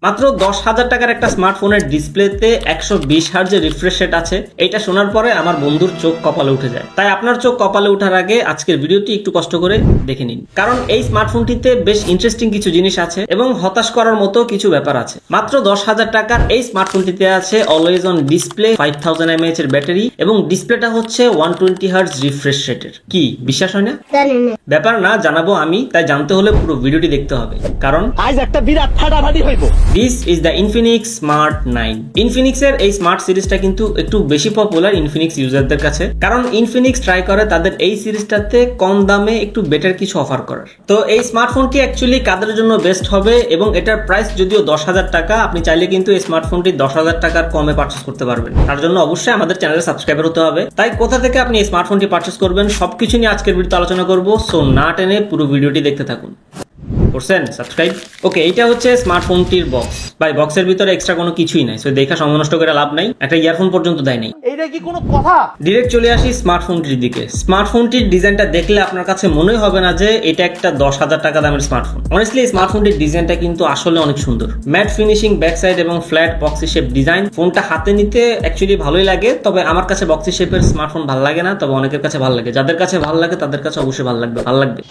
মাত্র 10,000 টাকার একটা স্মার্টফোনের ডিসপ্লেতে 120 হার্জের রিফ্রেশ রেট আছে। এটা শোনার পরে আমার বন্ধুর চোখ কপালে উঠে যায়। তাই আপনার চোখ কপালে ওঠার আগে আজকের ভিডিওটি একটু কষ্ট করে দেখে নিন, কারণ এই স্মার্টফোনটিতে বেশ ইন্টারেস্টিং কিছু জিনিস আছে এবং হতাশ করার মতো কিছু ব্যাপার আছে। মাত্র 10,000 টাকার এই স্মার্টফোনটিতে আছে অলওয়েজ অন ডিসপ্লে, 5000 mAh এর ব্যাটারি এবং ডিসপ্লেটা হচ্ছে 120 হার্জ রিফ্রেশ রেটের। কি বিশ্বাস হয় না? ব্যাপার না, জানাবো আমি, তাই জানতে হলে পুরো ভিডিওটি দেখতে হবে, কারণ আজ একটা বিরাট ফাটাফাটি হইব। This is the Infinix Smart 9. Infinix এর এই স্মার্ট সিরিজটা কিন্তু একটু বেশি পপুলার Infinix ইউজারদের কাছে, কারণ Infinix ট্রাই করে তাদের এই সিরিজটাতে কম দামে একটু বেটার কিছু অফার করার। তো এই স্মার্টফোনটি অ্যাকচুয়ালি কাদের জন্য বেস্ট হবে, এবং এটার প্রাইস যদিও 10,000 টাকা, আপনি চাইলে কিন্তু এই স্মার্টফোনটি 10,000 টাকার কমে পারচেস করতে পারবেন। তার জন্য অবশ্যই আমাদের চ্যানেলে সাবস্ক্রাইবার হতে হবে। তাই কোথা থেকে আপনি এই স্মার্টফোনটি পারচেস করবেন সবকিছু নিয়ে আজকের ভিডিওতে আলোচনা করব। সো না টেনে পুরো ভিডিওটি দেখতে থাকুন। করছেন সাবস্ক্রাইব? ওকে, এটা হচ্ছে স্মার্টফোনটির বক্স। ভাই বক্সের ভিতরে এক্সট্রা কোনো কিছুই নাই, সো দেখা সময় নষ্ট করে লাভ নাই। একটা ইয়ারফোন পর্যন্ত দেয় নাই। এইটা কি কোনো কথা? ডিরেক্ট চলে আসি স্মার্টফোনটির দিকে। স্মার্টফোনটির ডিজাইনটা দেখলে আপনার কাছে মনে হবে না যে এটা একটা 10,000 টাকা দামের স্মার্টফোন। অনেস্টলি এই স্মার্টফোনটির ডিজাইনটা কিন্তু আসলে অনেক সুন্দর। ম্যাট ফিনিশিং ব্যাক সাইড এবং ফ্ল্যাট বক্সি শেপ ডিজাইন। ফোনটা হাতে নিতে অ্যাকচুয়ালি ভালোই লাগে, তবে আমার কাছে বক্সি শেপের স্মার্টফোন ভালো লাগে না, তবে অনেকের কাছে ভালো লাগে। যাদের কাছে ভালো লাগে তাদের কাছে অবশ্যই ভালো লাগবে।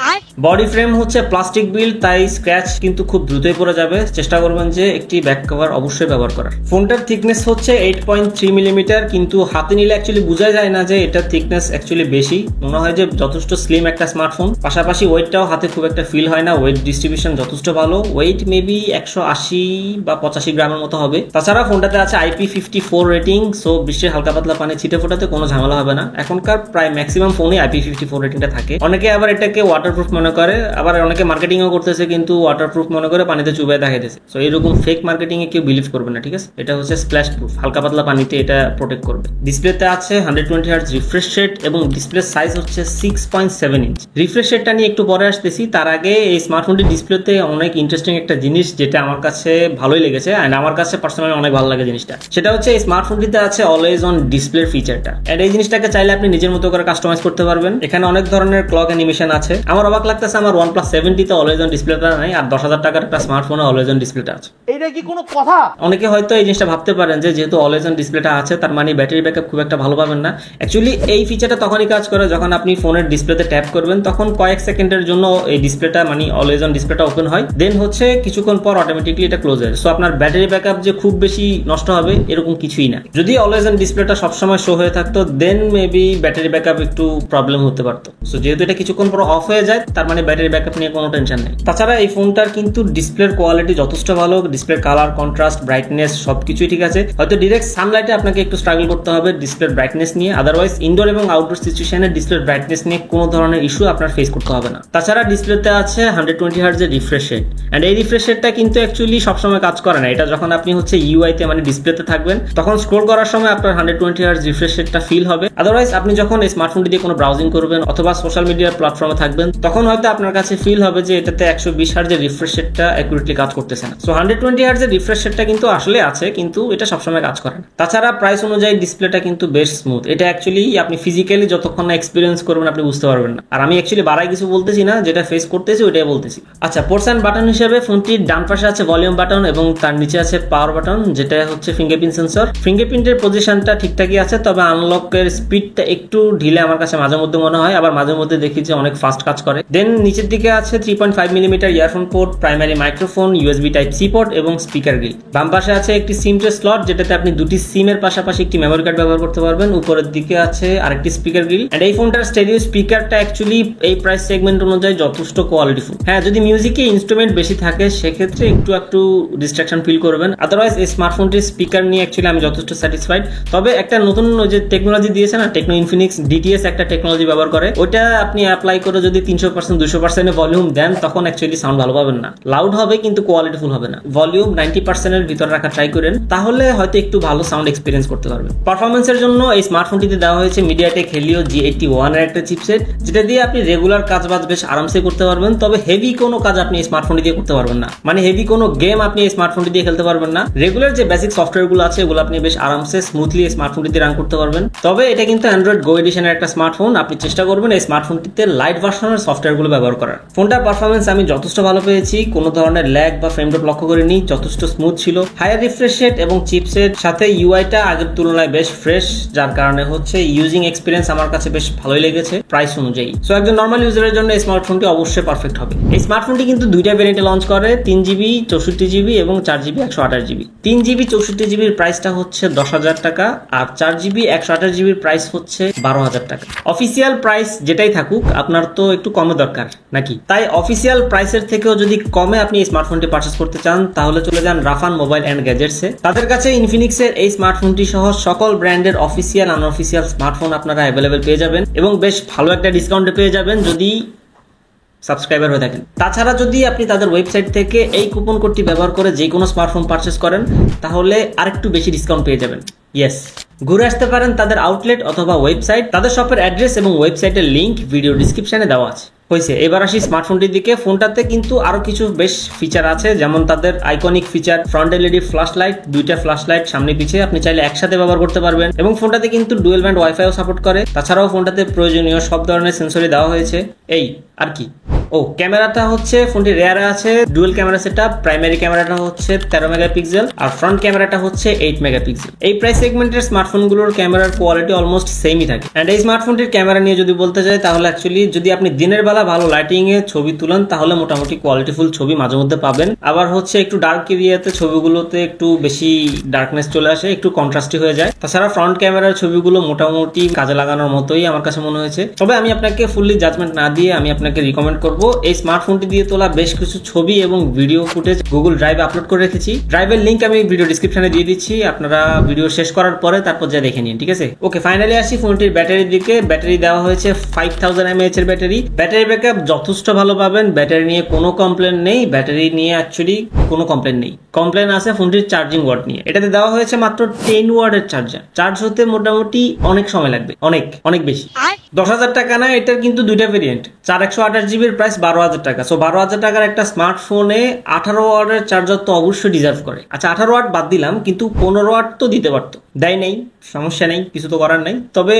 বডি ফ্রেম হচ্ছে প্লাস্টিক বিল্ড, তাই স্ক্র্যাচ কিন্তু খুব দ্রুতই পড়ে যাবে। চেষ্টা করবেন যে একটি ব্যাক কভার অবশ্যই ব্যবহার করার। ফোনটার থিকনেস হচ্ছে 8.3 মিলিমিটার, কিন্তু হাতে নিলে অ্যাকচুয়ালি বোঝা যায় না যে এটার থিকনেস অ্যাকচুয়ালি বেশি। মনে হয় যে যথেষ্ট স্লিম একটা স্মার্টফোন। পাশাপাশি ওয়েটটাও হাতে খুব একটা ফিল হয় না। ওয়েট ডিস্ট্রিবিউশন যথেষ্ট ভালো। ওয়েট মেবি 180 বা 85 গ্রামের মতো হবে। তাছাড়া ফোনটাতে আছে IP54 রেটিং, সো বৃষ্টির হালকা পাতলা পানি ছিটে ফোটাতে কোনো ঝামেলা হবে না। এখনকার প্রায় ম্যাক্সিমাম ফোনে IP54 রেটিংটা থাকে। অনেকে আবার এটাকে ওয়াটারপ্রুফ মনে করে, আবার অনেকে মার্কেটিংও করতেছে কিন্তু ওয়াটারপ্রুফ মনে করে পানিতে চুবাই দেখা দিয়েছে। সো এরকম ফেক মার্কেটিং এ কেউ বিলিভ করবে না, ঠিক আছে? এটা হচ্ছে স্প্ল্যাশ প্রুফ, হালকা পাতলা পানিতে এটা প্রোটেক্ট করবে। ডিসপ্লেতে আছে 120 হার্জ রিফ্রেশ রেট এবং ডিসপ্লে সাইজ হচ্ছে 6.7 ইঞ্চ। রিফ্রেশ রেটটা নিয়ে একটু পরে আসতেছি। তার আগে এই স্মার্টফোনটি ডিসপ্লেতে অনেক ইন্টারেস্টিং একটা জিনিস যেটা আমার কাছে ভালোই লেগেছে, এন্ড আমার কাছে পার্সোনালি অনেক ভালো লাগে জিনিসটা। সেটা হচ্ছে এই স্মার্টফোনটিতে আছে অলওয়েজ অন ডিসপ্লে ফিচারটা, এন্ড এই জিনিসটাকে চাইলে আপনি নিজের মতো করে কাস্টমাইজ করতে পারবেন। এখানে অনেক ধরনের ক্লক অ্যানিমেশন আছে। আমার অবাক লাগতেছে আমার OnePlus 7 তে অলওয়েজ অন ডিসপ্লেটা নাই, আর 10,000 টাকার একটা স্মার্টফোনে অলওয়েজ অন ডিসপ্লেটা আছে। এইটা কি কোনো কথা? অনেকে হয়তো এই জিনিসটা ভাবতে পারেন যে যেহেতু অলওয়েজ অন ডিসপ্লেটা আছে তার মানে ব্যাটারি ব্যাকআপ খুব একটা ভালো পাবেন না। অ্যাকচুয়ালি এই ফিচারটা তখনই কাজ করে যখন আপনি ফোনের ডিসপ্লেতে ট্যাপ করবেন, তখন কয়েক সেকেন্ডের জন্য এই ডিসপ্লেটা মানে অলওয়েজ অন ডিসপ্লেটা ওপেন হয়, দেন হচ্ছে কিছুক্ষণ পর অটোমেটিকলি এটা ক্লোজ হয়। সো আপনার ব্যাটারি ব্যাকআপ যে খুব বেশি নষ্ট হবে এরকম কিছুই না। যদি অলওয়েজ অন ডিসপ্লেটা সবসময় শো হয়ে থাকতো দেন মেবি ব্যাটারি ব্যাকআপ একটু প্রবলেম হতে পারতো। সো যেহেতু এটা কিছুক্ষণ পর অফ হয়ে যায় তার মানে ব্যাটারি ব্যাকআপ নিয়ে কোনো টেনশন নেই। তাছাড়া এই ফোনটার কিন্তু ডিসপ্লের কোয়ালিটি যথেষ্ট ভালো। ডিসপ্লের কালার, কন্ট্রাস্ট, ব্রাইটনেস সবকিছুই ঠিক আছে। হয়তো ডিরেক্ট সানলাইটে আপনাকে একটু স্ট্রাগল করতে হবে ডিসপ্লের ব্রাইটনেস নিয়ে, আদারওয়াইজ ইনডোর এবং আউটডোর সিচুয়েশনে ডিসপ্লের ব্রাইটনেস নিয়ে কোনো ধরনের ইস্যু আপনার ফেস করতে হবে না। তাছাড়া ডিসপ্লেতে আছে 120 হার্জের রিফ্রেশ রেট, এন্ড এই রিফ্রেশ রেটটা কিন্তু অ্যাকচুয়ালি সবসময় কাজ করে না। এটা যখন আপনি হচ্ছে ইউআইতে মানে ডিসপ্লেতে থাকবেন তখন স্ক্রোল করার সময় আপনার 120 হার্জ রিফ্রেশ রেটটা ফিল হবে। আদারওয়াইজ আপনি যখন এই স্মার্টফোনটি দিয়ে কোনো ব্রাউজিং করবেন অথবা সোশ্যাল মিডিয়ার প্ল্যাটফর্মে থাকবেন তখন হয়তো আপনার কাছে ফিল হবে যে এটাতে 120 হার্জের রিফ্রেশ রেটটা অ্যাকুরেটলি কাজ করতেছে না। সো 120 হার্জের রিফ্রেশ রেটটা কিন্তু আসলে আছে, কিন্তু এটা সবসময় কাজ করে না। তাছাড়া প্রাইস অনুযায়ী ডিসপ্লেটা কিন্তু বেশ স্মুথ। এটা অ্যাকচুয়ালি আপনি ফিজিক্যালি যতক্ষণ না এক্সপিরিয়েন্স করবেন আপনি বুঝতে পারবেন না। আর আমি অ্যাকচুয়ালি বাড়াই কিছু বলতেছি না, যেটা ফেস করতেছি ওইটাই বলতেছি। আচ্ছা, পোর্টস এন্ড বাটন হিসেবে ফোনটির ডান পাশে আছে ভলিউম বাটন এবং তার নিচে আছে পাওয়ার বাটন, যেটা হচ্ছে ফিঙ্গারপ্রিন্ট সেন্সর। ফিঙ্গারপ্রিন্টের পজিশনটা ঠিকঠাকই আছে, তবে আনলকের স্পিডটা একটু ঢিলে আমার কাছে মাঝে মধ্যে মনে হয়, আবার মাঝে মধ্যে দেখি যে অনেক ফাস্ট কাজ করে। দেন নিচের দিকে আছে 3.5 millimetre earphone port, primary microphone, USB type C port এবং স্পিকার গ্রিল। বাম পাশে আছে একটি সিম ট্রে স্লট, যেটাতে আপনি দুটি সিমের পাশাপাশি একটি মেমোরি কার্ড ব্যবহার করতে পারবেন। উপরের দিকে আছে আরেকটি স্পিকার গ্রিল, এন্ড এই ফোনটার স্টেরিও স্পিকারটা অ্যাকচুয়ালি এই প্রাইস সেগমেন্ট অনুযায়ী যথেষ্ট কোয়ালিটিফুল। হ্যাঁ, যদি মিউজিকে ইনস্ট্রুমেন্ট বেশি থাকে সেক্ষেত্রে একটু ডিস্ট্রাকশন ফিল করবেন। আদারওয়াইজ এই স্মার্টফোনটির স্পিকার নিয়ে অ্যাকচুয়ালি আমি যথেষ্ট স্যাটিসফাইড। তবে একটা নতুন যে টেকনোলজি দিয়েছে না, টেকনো ইনফিনিক্স ডিটিএস একটা টেকনোলজি ব্যবহার করে, ওইটা আপনি অ্যাপ্লাই করে যদি 300% 200% ভলিউম দেন তখন অ্যাকচুয়ালি সাউন্ড ভালো পাবেন না। লাউড হবে কিন্তু কোয়ালিটিফুল হবে না। ভলিউম 90% এর ভিতরে রাখা ট্রাই করেন, তাহলে হয়তো একটু ভালো সাউন্ড এক্সপিরিয়েন্স করতে পারবেন। পারফরমেন্স পারফরমেন্সের জন্য এই স্মার্টফোনটিতে দেওয়া হয়েছে মিডিয়াটেক হেলিও G81 এর একটা চিপসেট, যেটা দিয়ে আপনি রেগুলার কাজবাজ বেশ আরামসে করতে পারবেন। তবে হেভি কোনো কাজ আপনি এই স্মার্টফোনটি দিয়ে করতে পারবেন না, মানে হেভি কোনো গেম আপনি এই স্মার্টফোনটি দিয়ে খেলতে পারবেন না। রেগুলার যে বেসিক সফটওয়্যারগুলো আছে এগুলো আপনি বেশ আরামসে স্মুথলি এই স্মার্টফোনটি দিয়ে রান করতে পারবেন। তবে এটা কিন্তু অ্যান্ড্রয়েড গো এডিশনের একটা স্মার্টফোন, আপনি চেষ্টা করবেন এই স্মার্টফোনটিতে লাইট ভার্সনের সফটওয়্যারগুলো ব্যবহার করার। ফোনটার পারফরমেন্স আমি যথেষ্ট ভালো পেয়েছি, কোনো ধরনের ল্যাগ বা ফ্রেম ড্রপ লক্ষ্য করিনি, যথেষ্ট স্মুথ ছিল। হায়ার রিফ্রেশ রেট এবং চিপসেট সাথে ইউআইটা আগের তুলনায় বেশ ফ্রেশ, যার কারণে হচ্ছে ইউজিং এক্সপিরিয়েন্স আমার কাছে বেশ ভালোই লেগেছে প্রাইস অনুযায়ী। সো একজন নর্মাল ইউজারের জন্য এই স্মার্টফোনটি অবশ্যই পারফেক্ট হবে। এই স্মার্টফোনটি কিন্তু দুইটা ভেরিয়েন্টে লঞ্চ করে, 3GB 64GB এবং 4GB 128GB। 3GB 64GBর প্রাইসটা হচ্ছে 10,000 টাকা, আর 4GB 128GBর প্রাইস হচ্ছে 12,000 টাকা। অফিসিয়াল প্রাইস যেটাই থাকুক আপনার তো একটু কমে দরকার নাকি, তাই অফিসিয়াল প্রাইসের থেকেও যদি কমে আপনি এই স্মার্টফোনটি পারচেস করতে চান তাহলে চলে যান রাফান মোবাইল অ্যান্ড গ্যাজেটসে। তাদের কাছে ইনফিনিক্সের এই স্মার্টফোনটি সহ সকল ব্র্যান্ডের অফিসিয়াল আনঅফিসিয়াল স্মার্টফোন আপনারা অ্যাভেলেবেল পেয়ে যাবেন এবং বেশ ভালো একটা ডিসকাউন্টে পেয়ে যাবেন যদি সাবস্ক্রাইবার হয়ে থাকেন। তাছাড়া যদি আপনি তাদের ওয়েবসাইট থেকে এই কুপন কোডটি ব্যবহার করে যে কোনো স্মার্টফোন পারচেস করেন তাহলে আরেকটু বেশি ডিসকাউন্ট পেয়ে যাবেন। ইয়েস, ঘুরে আসতে পারেন তাদের আউটলেট অথবা ওয়েবসাইট। তাদের শপের অ্যাড্রেস এবং ওয়েবসাইটের লিংক ভিডিও ডিসক্রিপশনে দেওয়া আছে। হয়েছে, এবার আসি স্মার্টফোনটির দিকে। ফোনটাতে কিন্তু আরো কিছু বেশ ফিচার আছে, যেমন তাদের iconic feature front LED flash light, দুইটা ফ্ল্যাশ লাইট সামনে পিছিয়ে আপনি চাইলে একসাথে ব্যবহার করতে পারবেন। এবং ফোনটাতে কিন্তু ডুয়েল ব্যান্ড ওয়াইফাইও সাপোর্ট করে। তাছাড়াও ফোনটাতে প্রয়োজনীয় সব ধরনের সেন্সরই দেওয়া হয়েছে। এই আর কি, ও ক্যামেরাটা হচ্ছে ফোনটি রেয়ারে আছে ডুয়েল ক্যামেরা সেটআপ। প্রাইমারি ক্যামেরাটা হচ্ছে 13 মেগাপিক্সেল আর ফ্রন্ট ক্যামেরাটা হচ্ছে 8 মেগাপিক্সেল। এই প্রাইস সেগমেন্টের স্মার্টফোনগুলোর ক্যামেরার কোয়ালিটি অলমোস্ট সেমই থাকে। এন্ড এই স্মার্টফোনটির ক্যামেরা নিয়ে যদি বলতে চাই তাহলে অ্যাকচুয়ালি যদি আপনি দিনের বেলা ভালো লাইটিং এ ছবি তুলেন তাহলে মোটামুটি কোয়ালিটিফুল ছবি মাঝে মধ্যে পাবেন। আবার হচ্ছে একটু ডার্ক এরিয়াতে ছবিগুলোতে একটু বেশি ডার্কনেস চলে আসে, একটু কন্ট্রাস্টি হয়ে যায়। তাছাড়া ফ্রন্ট ক্যামেরার ছবিগুলো মোটামুটি কাজে লাগানোর মতোই আমার কাছে মনে হয়েছে। তবে আমি আপনাকে ফুললি জাজমেন্ট না দিয়ে আমি আপনাকে রিকমেন্ড করব এই স্মার্টফোনটি দিয়ে তোলা বেশ কিছু ছবি এবং ভিডিও ফুটেজ গুগল ড্রাইভে আপলোড করে রেখেছি। ড্রাইভের লিংক আমি ভিডিও ডিসক্রিপশনে দিয়ে দিচ্ছি, আপনারা ভিডিও শেষ করার পরে তারপর যা দেখে নিন, ঠিক আছে? ওকে, ফাইনালি আসি ফোনটির ব্যাটারির দিকে। ব্যাটারি দেওয়া হয়েছে 5000 mAh এর ব্যাটারি। ব্যাটারি ব্যাকআপ যথেষ্ট ভালো পাবেন, ব্যাটারি নিয়ে কোনো কমপ্লেন নেই। ব্যাটারি নিয়ে অ্যাকচুয়ালি কোনো কমপ্লেন নেই, কমপ্লেন আছে ফোনটির চার্জিং ওয়াট নিয়ে। এটাতে দেওয়া হয়েছে মাত্র 10 ওয়াটের চার্জার। চার্জ হতে মোটামুটি অনেক সময় লাগবে, অনেক অনেক বেশি। 10,000 টাকা না, এটার কিন্তু দুইটা ভেরিয়েন্ট। 4128GBর প্রাইস 12,000 টাকা। সো 12,000 টাকার একটা স্মার্টফোনে 18 ওয়াটের চার্জার তো অবশ্যই ডিজার্ভ করে। আচ্ছা 18 ওয়াট বাদ দিলাম, কিন্তু 15 ওয়াট তো দিতে পারতো, দেয় নেই, সমস্যা নেই, কিছু তো করার নাই, তবে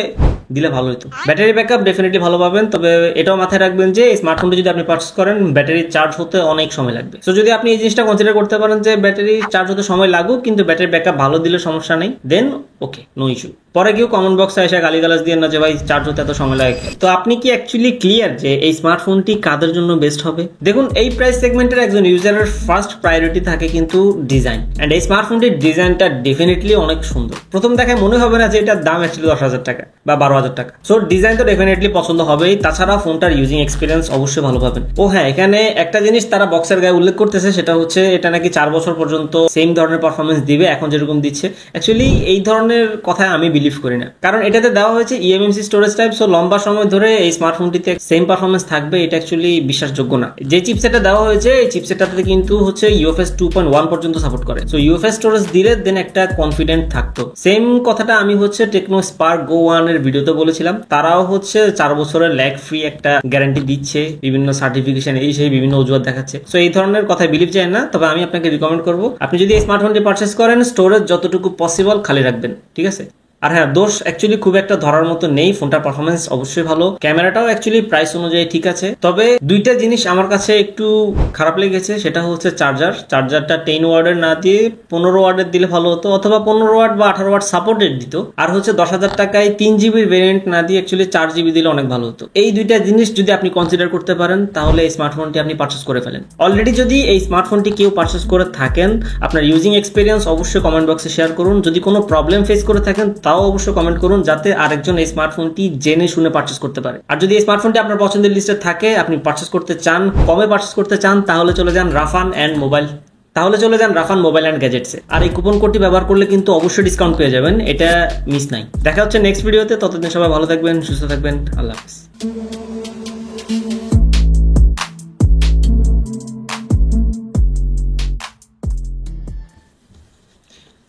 দিলে ভালো হতো। ব্যাটারি ব্যাকআপ ডেফিনেটলি ভালো পাবেন, তবে এটাও মাথায় রাখবেন যে এই স্মার্টফোনটি যদি আপনি পারচেস করেন ব্যাটারি চার্জ হতে অনেক সময় লাগবে। সো যদি আপনি এই জিনিসটা কনসিডার করতে পারেন যে ব্যাটারি চার্জ হতে সময় লাগুক কিন্তু ব্যাটারি ব্যাকআপ ভালো দিলে সমস্যা নেই, দেন ওকে, নো ইস্যু। পরে কেউ কমেন্ট বক্সে এসে গালিগালাজ দিয়ে না যে ভাই চার্জ হতে এত সময় লাগে। তো আপনি কি অ্যাকচুয়ালি ক্লিয়ার যে এই স্মার্টফোনটি কাদের জন্য বেস্ট হবে? দেখুন, এই প্রাইস সেগমেন্টের একজন ইউজারের ফার্স্ট প্রায়োরিটি থাকে কিন্তু ডিজাইন, এন্ড এই স্মার্টফোনটির ডিজাইনটা ডেফিনেটলি অনেক সুন্দর। প্রথম দেখায় মনে হবে না যে এটার দাম অ্যাকচুয়ালি 10,000 টাকা বা 12,000 টাকা। সো ডিজাইন তো ডেফিনেটলি পছন্দ হবেই। তাছাড়া ফোনটার ইউজিং এক্সপিরিয়েন্স অবশ্যই ভালো পাবেন। ও হ্যাঁ, এখানে একটা জিনিস তারা বক্সের গায়ে উল্লেখ করতেছে, সেটা হচ্ছে এটা নাকি 4 বছর পর্যন্ত সেম ধরনের পারফরমেন্স দিবে এখন যেরকম দিচ্ছে। অ্যাকচুয়ালি এই ধরনের কথায় আমি বিলিভ করি না, কারণ এটাতে দেওয়া হয়েছে eMMC স্টোরেজ টাইপ। সো লম্বা সময় ধরে এই স্মার্টফোনটিতে সেম পারফরমেন্স থাকবে এটা অ্যাকচুয়ালি বিশ্বাসযোগ্য না। যে চিপসেটটা দেওয়া হয়েছে এই চিপসেটটাতে কিন্তু হচ্ছে UFS 2.1 পর্যন্ত সাপোর্ট করে। সো UFS স্টোরেজ দিলে দেন একটা কনফিডেন্ট থাকতো। সেম কথাটা আমি হচ্ছে টেকনো স্পার্ক গো 1 এর ভিডিওতে বলেছিলাম। তারাও হচ্ছে 4 বছরের ল্যাগ ফ্রি একটা গ্যারান্টি দিচ্ছে, বিভিন্ন সার্টিফিকেশন এই সেই বিভিন্ন অজুহাত দেখাচ্ছে। সো এই ধরনের কথায় বিলিভ যায় না। তবে আমি আপনাকে রিকমেন্ড করবো আপনি যদি এই স্মার্টফোনটি পারচেস করেন স্টোরেজ যতটুকু পসিবল খালি রাখবেন, ঠিক আছে? আর হ্যাঁ, দোষ অ্যাকচুয়ালি খুব একটা ধরার মতো নেই, ফোনটার পারফরমেন্স অবশ্যই ভালো, ক্যামেরাটাও অ্যাকচুয়ালি প্রাইস অনুযায়ী ঠিক আছে। তবে দুইটা জিনিস আমার কাছে একটু খারাপ লেগেছে, সেটা হচ্ছে চার্জারটা 10 ওয়াটের না দিয়ে 15 ওয়াটের দিলে ভালো হতো, অথবা 15 ওয়াট বা 18 ওয়াট সাপোর্টেড দিত। আর হচ্ছে 10,000 টাকায় 3GB ভেরিয়েন্ট না দিয়ে অ্যাকচুয়ালি 4GB দিলে অনেক ভালো হতো। এই দুইটা জিনিস যদি আপনি কনসিডার করতে পারেন তাহলে এই স্মার্টফোনটি আপনি পারচেস করে ফেলেন। অলরেডি যদি এই স্মার্টফোনটি কেউ পারচেস করে থাকেন আপনার ইউজিং এক্সপিরিয়েন্স অবশ্যই কমেন্ট বক্সে শেয়ার করুন। যদি কোনো প্রবলেম ফেস করে থাকেন তাও অবশ্যই কমেন্ট করুন, যাতে আরেকজন এই স্মার্টফোনটি জেনে শুনে পারচেস করতে পারে। আর যদি এই স্মার্টফোনটি আপনার পছন্দের লিস্টে থাকে, আপনি পারচেস করতে চান, কমে পারচেস করতে চান, তাহলে চলে যান রাফান মোবাইল অ্যান্ড গ্যাজেটসে। আর এই কুপন কোডটি ব্যবহার করলে কিন্তু অবশ্যই ডিসকাউন্ট পেয়ে যাবেন, এটা মিস নাই। দেখা হচ্ছে নেক্সট ভিডিওতে, ততদিন সবাই ভালো থাকবেন, সুস্থ থাকবেন, আল্লাহ হাফেজ।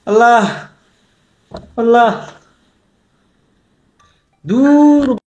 আল্লাহ আল্লাহ। দূর